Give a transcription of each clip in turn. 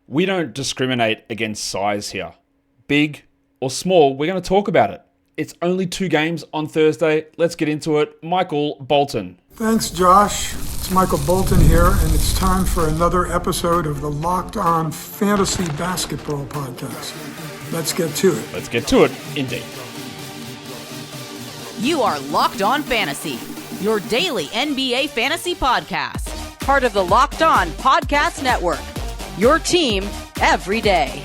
We don't discriminate against size here. Big or small, we're going to talk about it. It's only 2 games on Thursday. Let's get into it. Michael Bolton. Thanks, Josh. It's Michael Bolton here, and it's time for another episode of the Locked On Fantasy Basketball Podcast. Let's get to it. Let's get to it, indeed. You are Locked On Fantasy, your daily NBA fantasy podcast. Part of the Locked On Podcast Network, your team every day.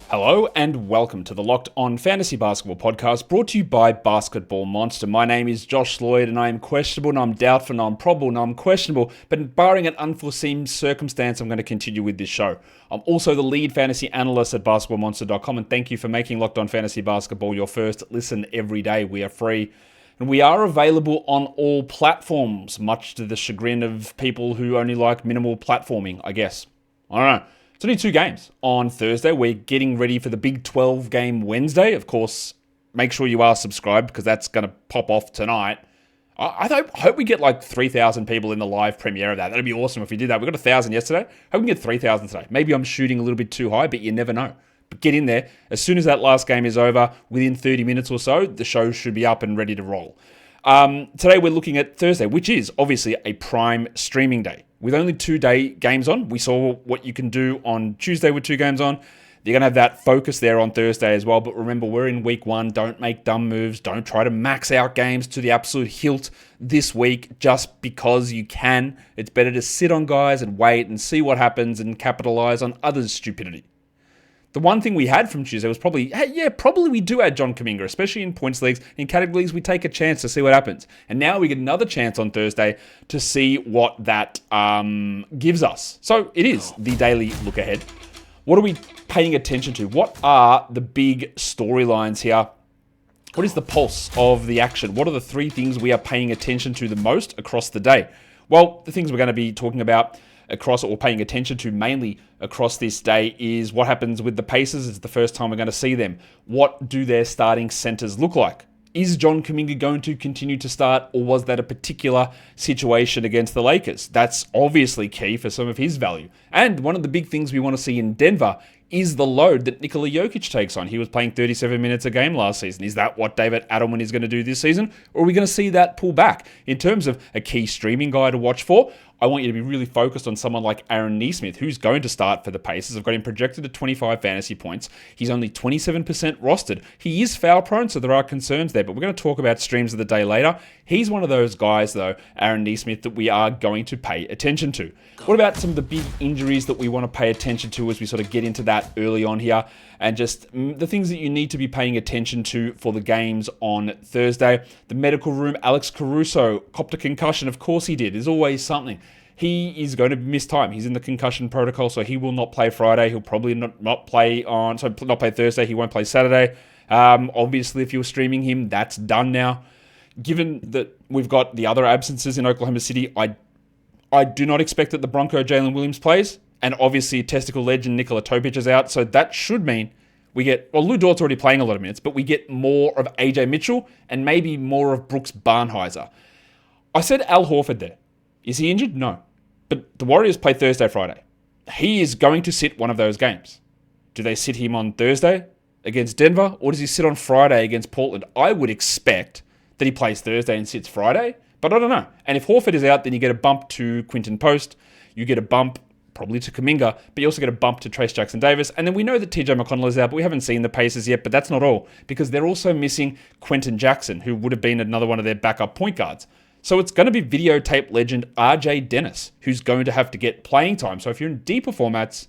Hello and welcome to the Locked On Fantasy Basketball Podcast, brought to you by Basketball Monster. My name is Josh Lloyd, and I am questionable, and I'm doubtful, and I'm probable, and I'm questionable, but barring an unforeseen circumstance, I'm going to continue with this show. I'm also the lead fantasy analyst at basketballmonster.com, and thank you for making Locked On Fantasy Basketball your first listen every day. We are free, and we are available on all platforms, much to the chagrin of people who only like minimal platforming, I guess. I don't know. It's only 2 games on Thursday. We're getting ready for the Big 12 game Wednesday. Of course, make sure you are subscribed because that's going to pop off tonight. I hope we get like 3,000 people in the live premiere of that. That'd be awesome if we did that. We got 1,000 yesterday. Hope we can get 3,000 today. Maybe I'm shooting a little bit too high, but you never know. But get in there. As soon as that last game is over, within 30 minutes or so, the show should be up and ready to roll. Today we're looking at Thursday, which is obviously a prime streaming day. With only 2-day games on, we saw what you can do on Tuesday with 2 games on. You're going to have that focus there on Thursday as well. But remember, we're in week 1. Don't make dumb moves. Don't try to max out games to the absolute hilt this week just because you can. It's better to sit on guys and wait and see what happens and capitalize on others' stupidity. The one thing we had from Tuesday was probably we do add John Kuminga, especially in points leagues. In categories, we take a chance to see what happens. And now we get another chance on Thursday to see what that gives us. So it is the daily look ahead. What are we paying attention to? What are the big storylines here? What is the pulse of the action? What are the 3 things we are paying attention to the most across the day? Well, the things we're going to be talking about across or paying attention to mainly across this day is what happens with the Pacers. It's the first time we're going to see them. What do their starting centers look like? Is John Kuminga going to continue to start, or was that a particular situation against the Lakers? That's obviously key for some of his value. And one of the big things we want to see in Denver is the load that Nikola Jokic takes on. He was playing 37 minutes a game last season. Is that what David Adelman is going to do this season? Or are we going to see that pull back? In terms of a key streaming guy to watch for, I want you to be really focused on someone like Aaron Nesmith, who's going to start for the Pacers. I've got him projected at 25 fantasy points. He's only 27% rostered. He is foul prone, so there are concerns there, but we're going to talk about streams of the day later. He's one of those guys, though, Aaron Nesmith, that we are going to pay attention to. What about some of the big injuries that we want to pay attention to as we sort of get into that early on here? And just the things that you need to be paying attention to for the games on Thursday. The medical room, Alex Caruso copped a concussion. Of course he did. There's always something. He is going to miss time. He's in the concussion protocol, so he will not play Friday. He'll probably not play Thursday. He won't play Saturday. Obviously, if you're streaming him, that's done now. Given that we've got the other absences in Oklahoma City, I do not expect that the Bronco Jalen Williams plays. And obviously, testicle legend Nikola Jokic is out. So that should mean we get, Lou Dort's already playing a lot of minutes, but we get more of AJ Mitchell and maybe more of Brooks Barnhizer. I said Al Horford there. Is he injured? No. But the Warriors play Thursday, Friday. He is going to sit one of those games. Do they sit him on Thursday against Denver, or does he sit on Friday against Portland? I would expect that he plays Thursday and sits Friday, but I don't know. And if Horford is out, then you get a bump to Quinton Post. You get a bump probably to Kuminga, but you also get a bump to Trace Jackson-Davis. And then we know that TJ McConnell is out, but we haven't seen the Pacers yet, but that's not all, because they're also missing Quentin Jackson, who would have been another one of their backup point guards. So it's going to be videotape legend RJ Dennis, who's going to have to get playing time. So if you're in deeper formats,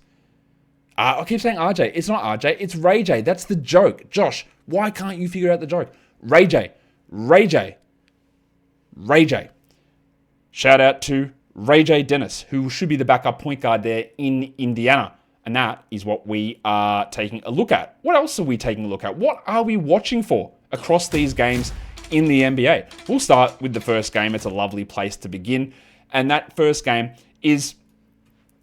I keep saying RJ. It's not RJ, it's Ray J. That's the joke. Josh, why can't you figure out the joke? Ray J. Shout out to Ray J. Dennis, who should be the backup point guard there in Indiana. And that is what we are taking a look at. What else are we taking a look at? What are we watching for across these games in the NBA? We'll start with the first game. It's a lovely place to begin. And that first game is,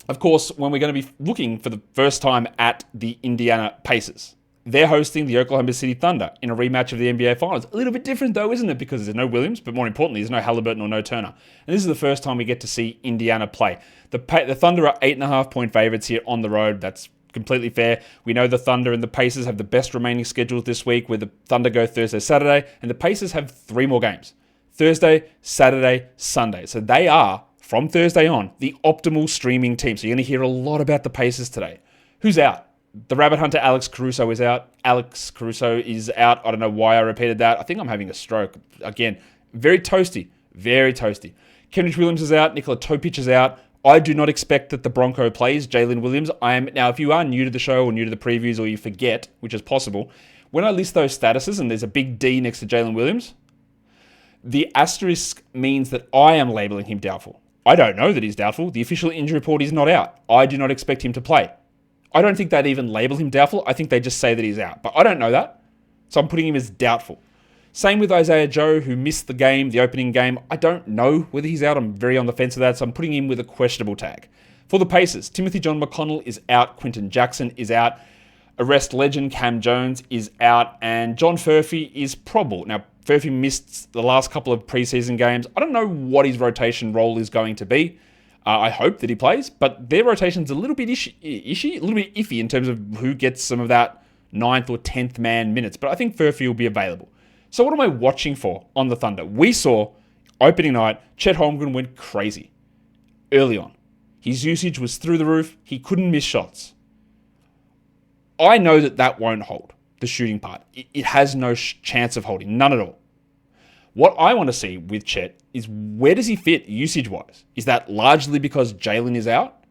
of course, when we're going to be looking for the first time at the Indiana Pacers. they're hosting the Oklahoma City Thunder in a rematch of the NBA Finals. A little bit different though, isn't it? Because there's no Williams, but more importantly, there's no Halliburton or no Turner. And this is the first time we get to see Indiana play. The Thunder are 8.5-point favorites here on the road. That's completely fair. We know the Thunder and the Pacers have the best remaining schedules this week, where the Thunder go Thursday, Saturday, and the Pacers have 3 more games. Thursday, Saturday, Sunday. So they are, from Thursday on, the optimal streaming team. So you're going to hear a lot about the Pacers today. Who's out? The rabbit hunter Alex Caruso is out. Alex Caruso is out. I don't know why I repeated that. I think I'm having a stroke. Again, very toasty. Very toasty. Kenrich Williams is out. Nikola Jokic is out. I do not expect that the Bronco plays Jalen Williams. Now, if you are new to the show or new to the previews or you forget, which is possible, when I list those statuses and there's a big D next to Jalen Williams, the asterisk means that I am labeling him doubtful. I don't know that he's doubtful. The official injury report is not out. I do not expect him to play. I don't think they'd even label him doubtful. I think they just say that he's out. But I don't know that. So I'm putting him as doubtful. Same with Isaiah Joe, who missed the game, the opening game. I don't know whether he's out. I'm very on the fence of that. So I'm putting him with a questionable tag. For the Pacers, Timothy John McConnell is out. Quentin Jackson is out. Arrest legend Cam Jones is out. And John Furphy is probable. Now, Furphy missed the last couple of preseason games. I don't know what his rotation role is going to be. I hope that he plays, but their rotation's a little bit a little bit iffy in terms of who gets some of that 9th or 10th man minutes, but I think Furphy will be available. So what am I watching for on the Thunder? We saw, opening night, Chet Holmgren went crazy early on. His usage was through the roof. He couldn't miss shots. I know that won't hold, the shooting part. It has no chance of holding, none at all. What I want to see with Chet is, where does he fit usage-wise? Is that largely because Jalen is out?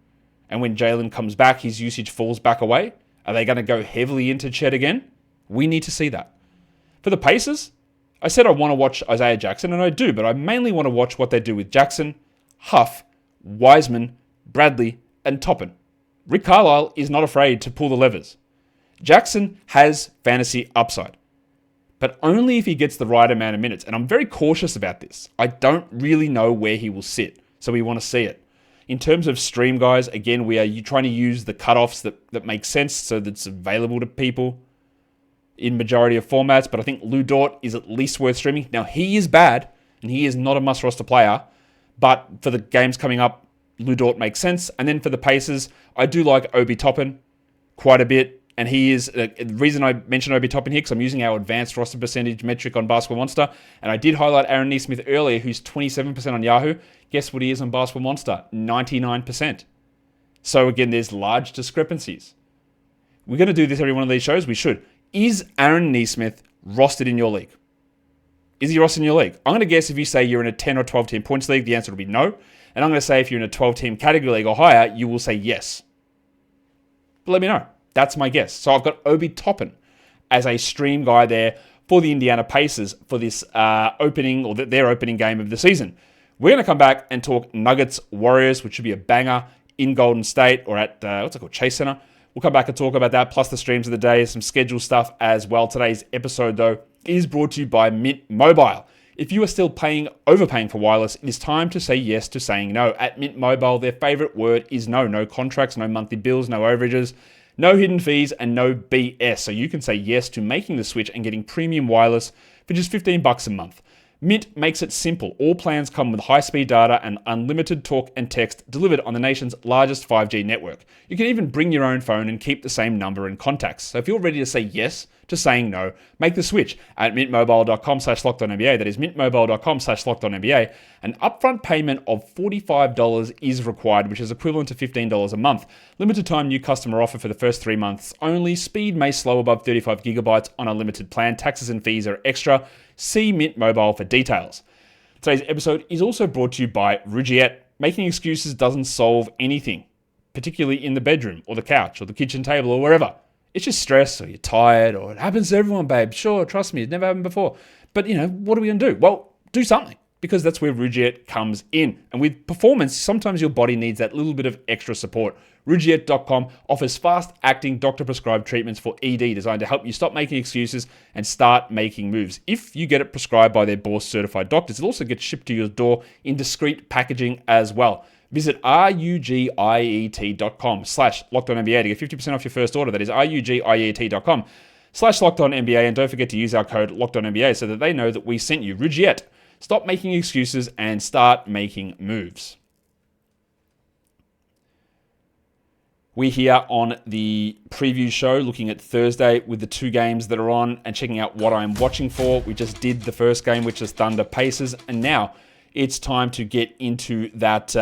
And when Jalen comes back, his usage falls back away? Are they going to go heavily into Chet again? We need to see that. For the Pacers, I said I want to watch Isaiah Jackson, and I do, but I mainly want to watch what they do with Jackson, Huff, Wiseman, Bradley, and Toppin. Rick Carlisle is not afraid to pull the levers. Jackson has fantasy upside, but only if he gets the right amount of minutes. And I'm very cautious about this. I don't really know where he will sit, so we want to see it. In terms of stream, guys, again, we are trying to use the cutoffs that make sense so that it's available to people in majority of formats. But I think Lou Dort is at least worth streaming. Now, he is bad, and he is not a must-roster player. But for the games coming up, Lou Dort makes sense. And then for the Pacers, I do like Obi Toppin quite a bit. And he is, the reason I mentioned Obi Toppin here, because I'm using our advanced roster percentage metric on Basketball Monster. And I did highlight Aaron Nesmith earlier, who's 27% on Yahoo. Guess what he is on Basketball Monster? 99%. So again, there's large discrepancies. We're going to do this every one of these shows. We should. Is Aaron Nesmith rostered in your league? Is he rostered in your league? I'm going to guess if you say you're in a 10 or 12 team points league, the answer will be no. And I'm going to say if you're in a 12 team category league or higher, you will say yes. But let me know. That's my guess. So I've got Obi Toppin as a stream guy there for the Indiana Pacers for this opening, or their opening game of the season. We're going to come back and talk Nuggets Warriors, which should be a banger in Golden State or at, Chase Center. We'll come back and talk about that, plus the streams of the day, some schedule stuff as well. Today's episode, though, is brought to you by Mint Mobile. If you are still overpaying for wireless, it is time to say yes to saying no. At Mint Mobile, their favorite word is no. No contracts, no monthly bills, no overages, no hidden fees, and no BS. So you can say yes to making the switch and getting premium wireless for just $15 a month. Mint makes it simple. All plans come with high-speed data and unlimited talk and text delivered on the nation's largest 5G network. You can even bring your own phone and keep the same number and contacts. So if you're ready to say yes to saying no, make the switch at mintmobile.com/lockedonnba. That is mintmobile.com/lockedonnba. An upfront payment of $45 is required, which is equivalent to $15 a month. Limited time new customer offer for the first 3 months only. Speed may slow above 35 gigabytes on a limited plan. Taxes and fees are extra. See Mint Mobile for details. Today's episode is also brought to you by Rugiet. Making excuses doesn't solve anything, particularly in the bedroom or the couch or the kitchen table or wherever. It's just stress, or you're tired, or it happens to everyone, babe. Sure, trust me, it never happened before. But, what are we going to do? Well, do something, because that's where Rugiet comes in. And with performance, sometimes your body needs that little bit of extra support. Rugiet.com offers fast-acting doctor-prescribed treatments for ED designed to help you stop making excuses and start making moves. If you get it prescribed by their board-certified doctors, it'll also get shipped to your door in discreet packaging as well. Visit rugiet.com/lockedonnba to get 50% off your first order. That is rugiet.com/lockedonnba. /LockedOnNBA, and don't forget to use our code LockedOnNBA so that they know that we sent you. Rugiet, stop making excuses and start making moves. We're here on the preview show looking at Thursday with the 2 games that are on and checking out what I'm watching for. We just did the first game, which is Thunder Pacers, and now it's time to get into that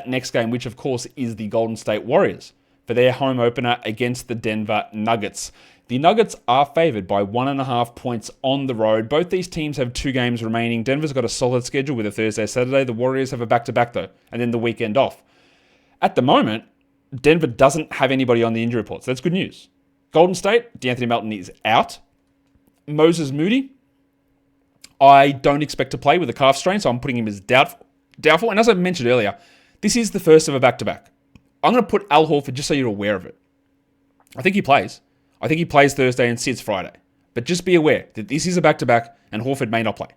next game, which of course is the Golden State Warriors for their home opener against the Denver Nuggets. The Nuggets are favored by 1.5 points on the road. Both these teams have 2 games remaining. Denver's got a solid schedule with a Thursday, Saturday. The Warriors have a back-to-back though, and then the weekend off. At the moment, Denver doesn't have anybody on the injury report, so that's good news. Golden State, DeAnthony Melton is out. Moses Moody, I don't expect to play with a calf strain, so I'm putting him as doubtful. And as I mentioned earlier, this is the first of a back-to-back. I'm going to put Al Horford just so you're aware of it. I think he plays. I think he plays Thursday and sits Friday. But just be aware that this is a back-to-back and Horford may not play.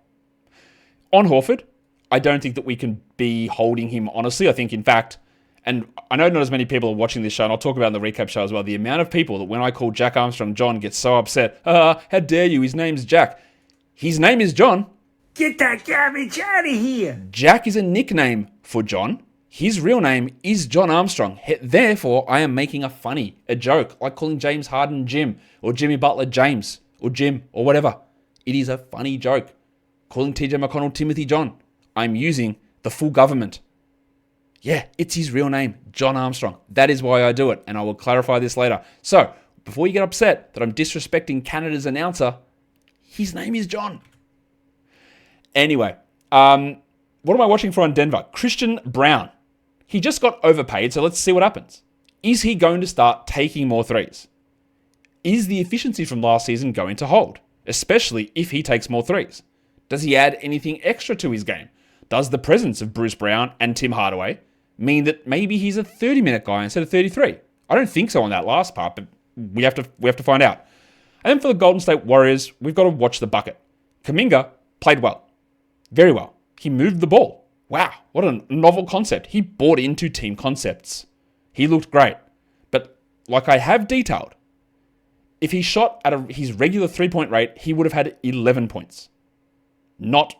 On Horford, I don't think that we can be holding him honestly. I think, in fact, and I know not as many people are watching this show, and I'll talk about it in the recap show as well, the amount of people that when I call Jack Armstrong John get so upset. How dare you? His name's Jack. His name is John. Get that garbage out of here. Jack is a nickname for John. His real name is John Armstrong. Therefore, I am making a joke, like calling James Harden Jim, or Jimmy Butler James, or Jim, or whatever. It is a funny joke. Calling TJ McConnell Timothy John. I'm using the full government. Yeah, it's his real name, John Armstrong. That is why I do it, and I will clarify this later. So, before you get upset that I'm disrespecting Canada's announcer, his name is John. Anyway, what am I watching for on Denver? Christian Braun. He just got overpaid, so let's see what happens. Is he going to start taking more threes? Is the efficiency from last season going to hold, especially if he takes more threes? Does he add anything extra to his game? Does the presence of Bruce Brown and Tim Hardaway mean that maybe he's a 30-minute guy instead of 33? I don't think so on that last part, but we have to find out. And then for the Golden State Warriors, we've got to watch the bucket. Kuminga played well. Very well. He moved the ball. Wow, what a novel concept. He bought into team concepts. He looked great. But like I have detailed, if he shot at his regular 3-point rate, he would have had 11 points. Not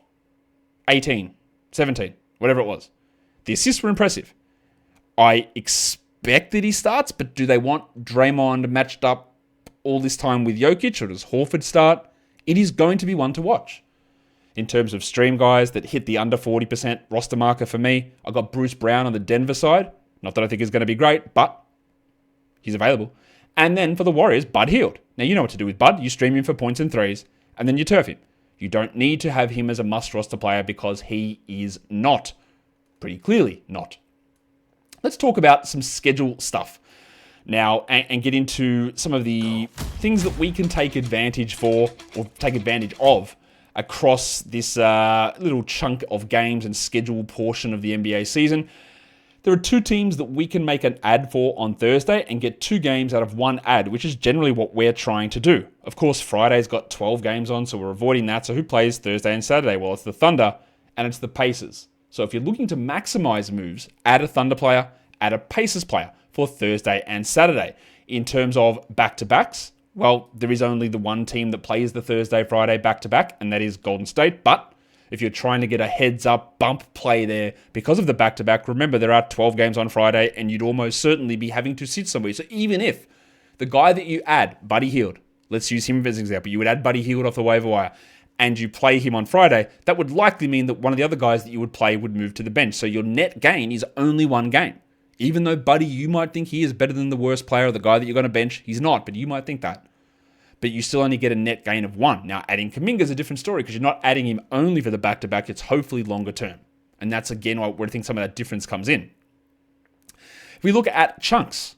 18, 17, whatever it was. The assists were impressive. I expect that he starts, but do they want Draymond matched up all this time with Jokic, or does Horford start? It is going to be one to watch. In terms of stream guys that hit the under 40% roster marker for me, I got Bruce Brown on the Denver side. Not that I think he's going to be great, but he's available. And then for the Warriors, Bud Hield. Now you know what to do with Bud. You stream him for points and threes, and then you turf him. You don't need to have him as a must roster player because he is not. Pretty clearly not. Let's talk about some schedule stuff now and get into some of the things that we can take advantage of across this little chunk of games and schedule portion of the NBA season. There are 2 teams that we can make an ad for on Thursday and get 2 games out of 1 ad, which is generally what we're trying to do. Of course, Friday's got 12 games on, so we're avoiding that. So who plays Thursday and Saturday? Well, it's the Thunder and it's the Pacers. So if you're looking to maximize moves, add a Thunder player, add a Pacers player for Thursday and Saturday. In terms of back-to-backs, well, there is only the one team that plays the Thursday-Friday back-to-back, and that is Golden State. But if you're trying to get a heads-up bump play there because of the back-to-back, remember there are 12 games on Friday, and you'd almost certainly be having to sit somewhere. So even if the guy that you add, Buddy Hield, let's use him as an example, you would add Buddy Hield off the waiver wire, and you play him on Friday, that would likely mean that one of the other guys that you would play would move to the bench. So your net gain is only 1 game. Even though Buddy, you might think he is better than the worst player or the guy that you're going to bench, he's not, but you might think that. But you still only get a net gain of 1. Now, adding Kuminga is a different story because you're not adding him only for the back-to-back, it's hopefully longer term. And that's, again, where I think some of that difference comes in. If we look at chunks,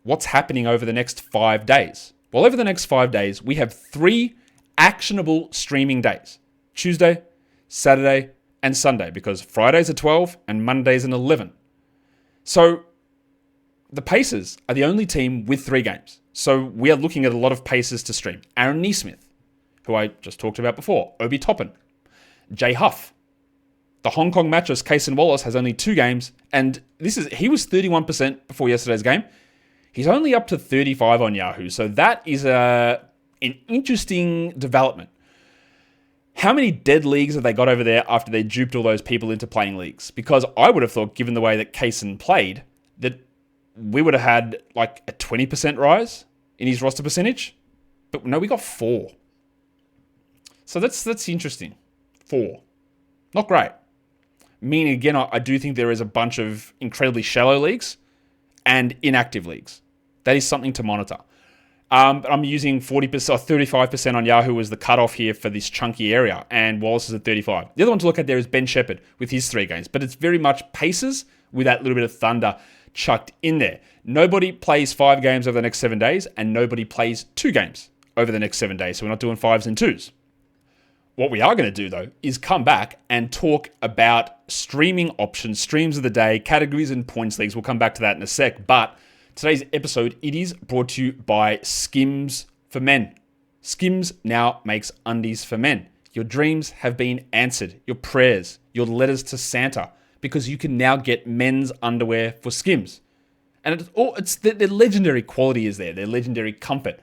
what's happening over the next 5 days? Well, over the next 5 days, we have 3 actionable streaming days. Tuesday, Saturday, and Sunday, because Friday's a 12 and Monday's an 11. So the Pacers are the only team with 3 games. So we are looking at a lot of Pacers to stream. Aaron Nesmith, who I just talked about before. Obi Toppin. Jay Huff. The Hong Kong mattress, Cason Wallace, has only 2 games. And he was 31% before yesterday's game. He's only up to 35 on Yahoo. So that is an interesting development. How many dead leagues have they got over there after they duped all those people into playing leagues? Because I would have thought, given the way that Kaysen played, that we would have had like a 20% rise in his roster percentage. But no, we got 4. So that's interesting. 4. Not great. Meaning, again, I do think there is a bunch of incredibly shallow leagues and inactive leagues. That is something to monitor. But I'm using 40% or 35% on Yahoo as the cutoff here for this chunky area, and Wallace is at 35. The other one to look at there is Ben Shepherd with his 3 games, but it's very much Pacers with that little bit of thunder chucked in there. Nobody plays 5 games over the next 7 days, and nobody plays 2 games over the next 7 days, so we're not doing 5s and 2s. What we are going to do, though, is come back and talk about streaming options, streams of the day, categories and points leagues. We'll come back to that in a sec, but today's episode, it is brought to you by Skims for Men. Skims now makes undies for men. Your dreams have been answered. Your prayers, your letters to Santa, because you can now get men's underwear for Skims. And it's their legendary quality is there, their legendary comfort,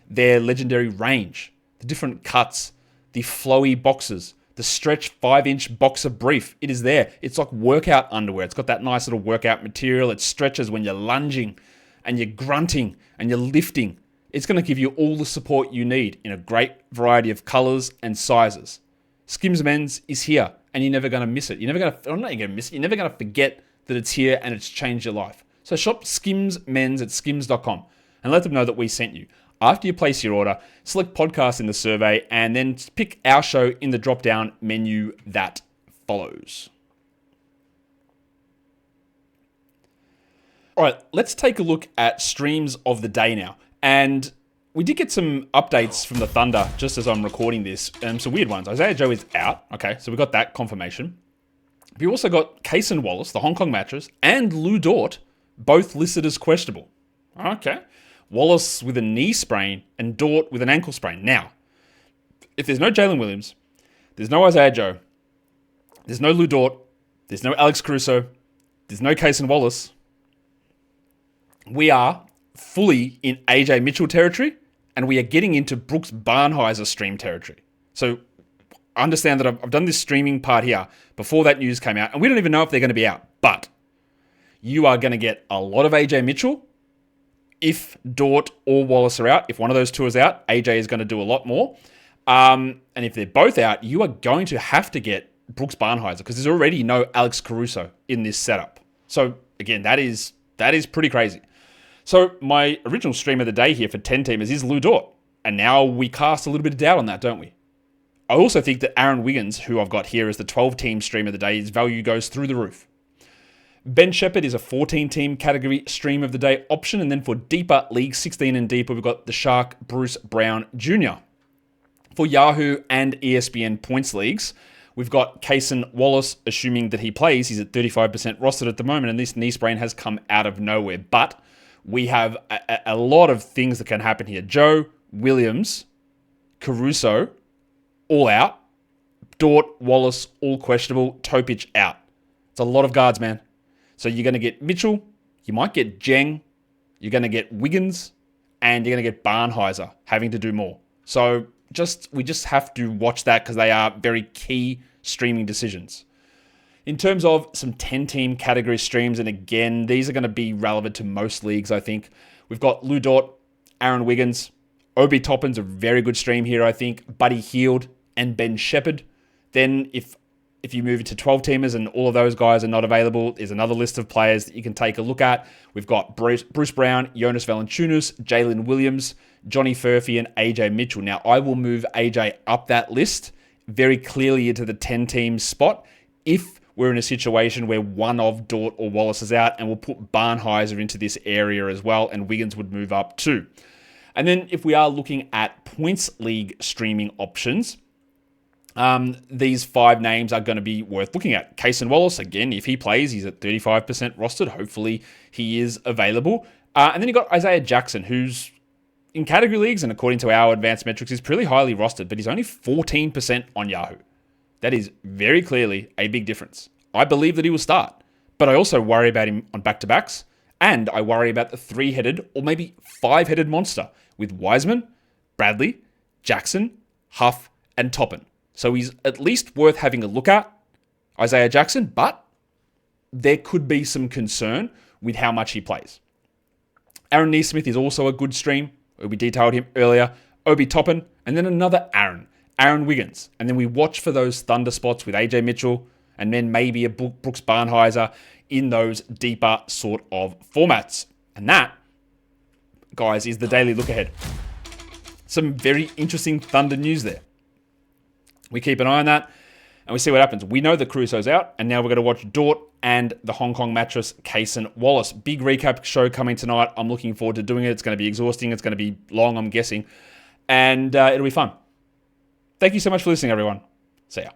their legendary range, the different cuts, the flowy boxes, the stretch 5-inch boxer brief. It is there. It's like workout underwear. It's got that nice little workout material. It stretches when you're lunging and you're grunting and you're lifting. It's going to give you all the support you need in a great variety of colors and sizes. Skims Men's is here, and you're never going to miss it. You're never going to forget that it's here and it's changed your life. So shop Skims Men's at skims.com and let them know that we sent you. After you place your order, select podcast in the survey and then pick our show in the drop-down menu that follows. All right, let's take a look at streams of the day now. And we did get some updates from the Thunder just as I'm recording this. Some weird ones. Isaiah Joe is out. Okay, so we got that confirmation. We also got Cason Wallace, the Hong Kong mattress, and Lou Dort, both listed as questionable. Okay. Wallace with a knee sprain and Dort with an ankle sprain. Now, if there's no Jalen Williams, there's no Isaiah Joe, there's no Lou Dort, there's no Alex Caruso, there's no Cason Wallace, we are fully in AJ Mitchell territory, and we are getting into Brooks Barnheiser stream territory. So understand that I've done this streaming part here before that news came out, and we don't even know if they're going to be out, but you are going to get a lot of AJ Mitchell. If Dort or Wallace are out, if one of those two is out, AJ is going to do a lot more. And if they're both out, you are going to have to get Brooks Barnheiser because there's already no Alex Caruso in this setup. So again, that is pretty crazy. So my original stream of the day here for 10 teamers is Lou Dort. And now we cast a little bit of doubt on that, don't we? I also think that Aaron Wiggins, who I've got here as the 12-team stream of the day, his value goes through the roof. Ben Shepherd is a 14-team category stream of the day option. And then for deeper leagues, 16 and deeper, we've got the Shark Bruce Brown Jr. For Yahoo and ESPN points leagues, we've got Cason Wallace, assuming that he plays. He's at 35% rostered at the moment, and this knee sprain has come out of nowhere. But we have a lot of things that can happen here. Joe, Williams, Caruso, all out. Dort, Wallace, all questionable. Topic out. It's a lot of guards, man. So you're going to get Mitchell, you might get Jeng, you're going to get Wiggins, and you're going to get Barnheiser having to do more. So we just have to watch that because they are very key streaming decisions. In terms of some 10-team category streams, and again, these are going to be relevant to most leagues, I think. We've got Lou Dort, Aaron Wiggins, Obi Toppin's a very good stream here, I think, Buddy Hield, and Ben Shepherd. Then if you move into 12-teamers and all of those guys are not available, there's another list of players that you can take a look at. We've got Bruce Brown, Jonas Valanciunas, Jalen Williams, Johnny Furphy, and AJ Mitchell. Now, I will move AJ up that list very clearly into the 10-team spot if we're in a situation where one of Dort or Wallace is out, and we'll put Barnheiser into this area as well, and Wiggins would move up too. And then if we are looking at points league streaming options, these 5 names are going to be worth looking at. Cason Wallace, again, if he plays, he's at 35% rostered. Hopefully he is available. And then you've got Isaiah Jackson, who's in category leagues and according to our advanced metrics is pretty highly rostered, but he's only 14% on Yahoo. That is very clearly a big difference. I believe that he will start, but I also worry about him on back-to-backs, and I worry about the 3-headed or maybe 5-headed monster with Wiseman, Bradley, Jackson, Huff, and Toppin. So he's at least worth having a look at, Isaiah Jackson, but there could be some concern with how much he plays. Aaron Nesmith is also a good stream. We detailed him earlier. Obi Toppin, and then another Aaron Wiggins. And then we watch for those thunder spots with AJ Mitchell, and then maybe a Brooks Barnheiser in those deeper sort of formats. And that, guys, is the daily look ahead. Some very interesting Thunder news there. We keep an eye on that, and we see what happens. We know that Caruso's out, and now we're going to watch Dort and the Hong Kong mattress, Kaysen Wallace. Big recap show coming tonight. I'm looking forward to doing it. It's going to be exhausting. It's going to be long, I'm guessing. And it'll be fun. Thank you so much for listening, everyone. See ya.